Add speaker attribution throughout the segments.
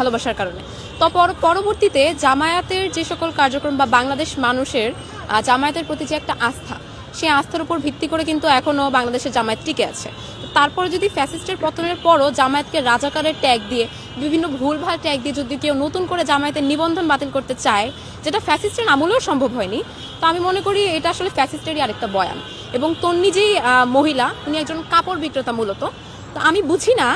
Speaker 1: ভালোবাসার কারণে। তো পরবর্তীতে জামায়াতের যে সকল কার্যক্রম বা বাংলাদেশ মানুষের জামায়াতের প্রতি যে একটা আস্থা, সেই আস্থার উপর ভিত্তি করে কিন্তু এখনও বাংলাদেশের জামায়াত টিকে আছে। তারপরে যদি ফ্যাসিস্টের পতনের পরও জামায়াতকে রাজাকারের ট্যাগ দিয়ে, বিভিন্ন ভুলভাল ট্যাগ দিয়ে যদি কেউ নতুন করে জামায়াতের নিবন্ধন বাতিল করতে চায়, যেটা ফ্যাসিস্টের আমলেও সম্ভব হয়নি, তো আমি মনে করি এটা আসলে ফ্যাসিস্টেরই আরেকটা বয়ান। এবং তন্নি যেই মহিলা, উনি একজন কাপড় বিক্রেতা মূলত। তো আমি বুঝি না,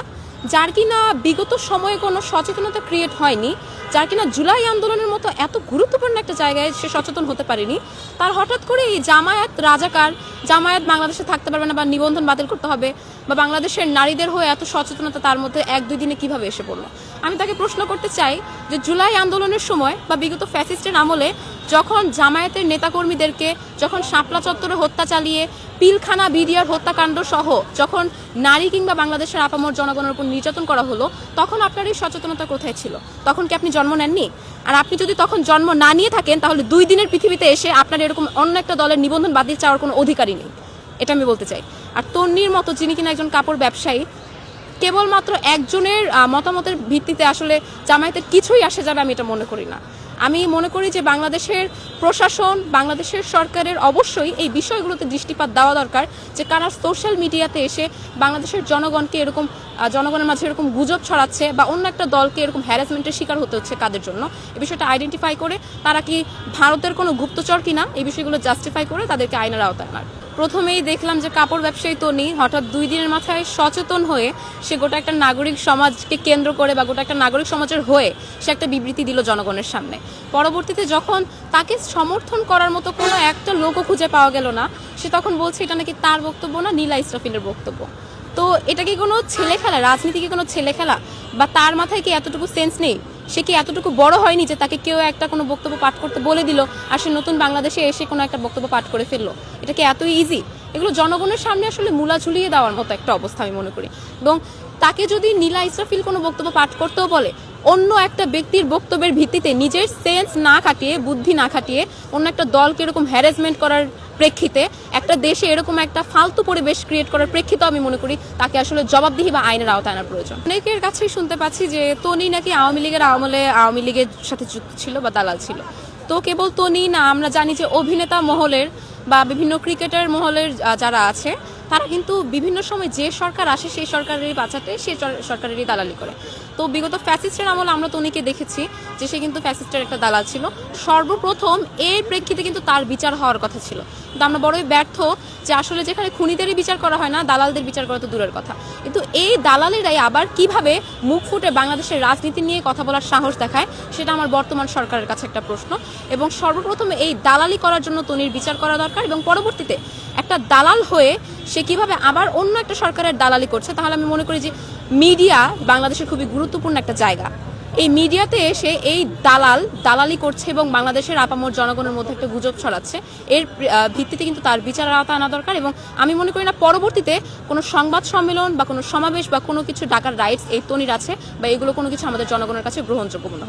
Speaker 1: যার কিনা বিগত সময়ে কোনো সচেতনতা ক্রিয়েট হয়নি, যার কিনা জুলাই আন্দোলনের মতো এত গুরুত্বপূর্ণ একটা জায়গায় সে সচেতন হতে পারেনি, তার হঠাৎ করে এই জামায়াত রাজাকার, জামায়াত বাংলাদেশে থাকতে পারবে না বা নিবন্ধন বাতিল করতে হবে, বা বাংলাদেশের নারীদের হয়ে এত সচেতনতা তার মধ্যে 1-2 দিনে কিভাবে এসে পড়লো। আমি তাকে প্রশ্ন করতে চাই যে জুলাই আন্দোলনের সময় বা বিগত ফ্যাসিস্টের আমলে যখন জামায়াতের নেতাকর্মীদেরকে যখন শাপলা চত্বরে হত্যা চালিয়ে পিলখানা বিডিআর হত্যাকাণ্ড সহ যখন নারী কিংবা বাংলাদেশের আপামর জনগণের উপর নির্যাতন করা হলো, তখন আপনার এই সচেতনতা কোথায় ছিল? তখন কি আপনি জন্ম নেননি? আর আপনি যদি তখন জন্ম না নিয়ে থাকেন, তাহলে 2 দিনের পৃথিবীতে এসে আপনার এরকম অন্য একটা দলের নিবন্ধন বাতিল চাওয়ার কোনো অধিকারই নেই। এটা আমি বলতে চাই। আর তন্নির মতো, যিনি কিনা একজন কাপড় ব্যবসায়ী, কেবলমাত্র একজনের মতামতের ভিত্তিতে আসলে জামায়াতের কিছুই আসে যাবে আমি এটা মনে করি না। আমি মনে করি যে বাংলাদেশের প্রশাসন, বাংলাদেশের সরকারের অবশ্যই এই বিষয়গুলোতে দৃষ্টিপাত দেওয়া দরকার, যে কারা সোশ্যাল মিডিয়াতে এসে বাংলাদেশের জনগণকে এরকম, জনগণের মাঝে এরকম গুজব ছড়াচ্ছে বা অন্য একটা দলকে এরকম হ্যারাসমেন্টের শিকার হতে হচ্ছে কাদের জন্য, এই বিষয়টা আইডেন্টিফাই করে তারা কি ভারতের কোনো গুপ্তচর কিনা, এই বিষয়গুলো জাস্টিফাই করে তাদেরকে আইনের আওতায় আনার। প্রথমেই দেখলাম যে কাপড় ব্যবসায়ী তনি হঠাৎ 2 দিনের মাথায় সচেতন হয়ে সে গোটা একটা নাগরিক সমাজকে কেন্দ্র করে বা গোটা একটা নাগরিক সমাজের হয়ে সে একটা বিবৃতি দিল জনগণের সামনে। পরবর্তীতে যখন তাকে সমর্থন করার মতো কোনো একটা লোকও খুঁজে পাওয়া গেল না, সে তখন বলছে এটা নাকি তার বক্তব্য না, নীলা ইসরাফিলের বক্তব্য। তো এটা কি কোনো ছেলে খেলা? রাজনীতি কি কোনো ছেলে খেলা? বা তার মাথায় কি এতটুকু সেন্স নেই? সে কি এতটুকু বড় হয়নি যে তাকে কেউ একটা কোনো বক্তব্য পাঠ করতে বলে দিল আর সে নতুন বাংলাদেশে এসে কোনো একটা বক্তব্য পাঠ করে ফেললো? এটা কি এতই ইজি? এগুলো জনগণের সামনে আসলে মূলা ঝুলিয়ে দেওয়ার মতো একটা অবস্থা আমি মনে করি। এবং তাকে যদি নীলা ইসরাফিল কোনো বক্তব্য পাঠ করতেও বলে, অন্য একটা ব্যক্তির বক্তব্যের ভিত্তিতে নিজের সেন্স না খাটিয়ে, বুদ্ধি না খাটিয়ে, অন্য একটা দলকে এরকম হ্যারাসমেন্ট করার প্রেক্ষিতে, একটা দেশে এরকম একটা ফালতু পরিবেশ ক্রিয়েট করার প্রেক্ষিতে আমি মনে করি তাকে আসলে জবাবদিহি বা আইনের আওতায় আনার প্রয়োজন। অনেকের কাছেই শুনতে পাচ্ছি যে তনি নাকি আওয়ামী লীগের আমলে আওয়ামী লীগের সাথে যুক্ত ছিল বা দালাল ছিল। তো কেবল তনি না, আমরা জানি যে অভিনেতা মহলের বা বিভিন্ন ক্রিকেটার মহলের যারা আছে, তারা কিন্তু বিভিন্ন সময় যে সরকার আসে সেই সরকারেরই বাঁচাতে সেই সরকারেরই দালালি করে। তো বিগত ফ্যাসিস্টের আমলে আমরা তনিকে দেখেছি যে সে কিন্তু ফ্যাসিস্টের একটা দালাল ছিল। সর্বপ্রথম এর প্রেক্ষিতে কিন্তু তার বিচার হওয়ার কথা ছিল, কিন্তু আমরা বড়ই ব্যর্থ যে আসলে যেখানে খুনিদেরই বিচার করা হয় না, দালালদের বিচার করা তো দূরের কথা। কিন্তু এই দালালেরাই আবার কিভাবে মুখ ফুটে বাংলাদেশের রাজনীতি নিয়ে কথা বলার সাহস দেখায়, সেটা আমার বর্তমান সরকারের কাছে একটা প্রশ্ন। এবং সর্বপ্রথম এই দালালি করার জন্য তনির বিচার করা দরকার, এবং পরবর্তীতে একটা দালাল হয়ে সে কিভাবে আবার অন্য একটা সরকারের দালালি করছে, তাহলে আমি মনে করি যে মিডিয়া বাংলাদেশের খুবই গুরুত্বপূর্ণ একটা জায়গা। এই মিডিয়াতে এসে এই দালালি করছে এবং বাংলাদেশের আপামর জনগণের মধ্যে একটা গুজব ছড়াচ্ছে, এর ভিত্তিতে কিন্তু তার বিচারের আওতায় আনা দরকার। এবং আমি মনে করি না পরবর্তীতে কোনো সংবাদ সম্মেলন বা কোনো সমাবেশ বা কোনো কিছু ডাকার রাইটস এই তনির আছে, বা এগুলো কোনো কিছু আমাদের জনগণের কাছে গ্রহণযোগ্য মনে হবে।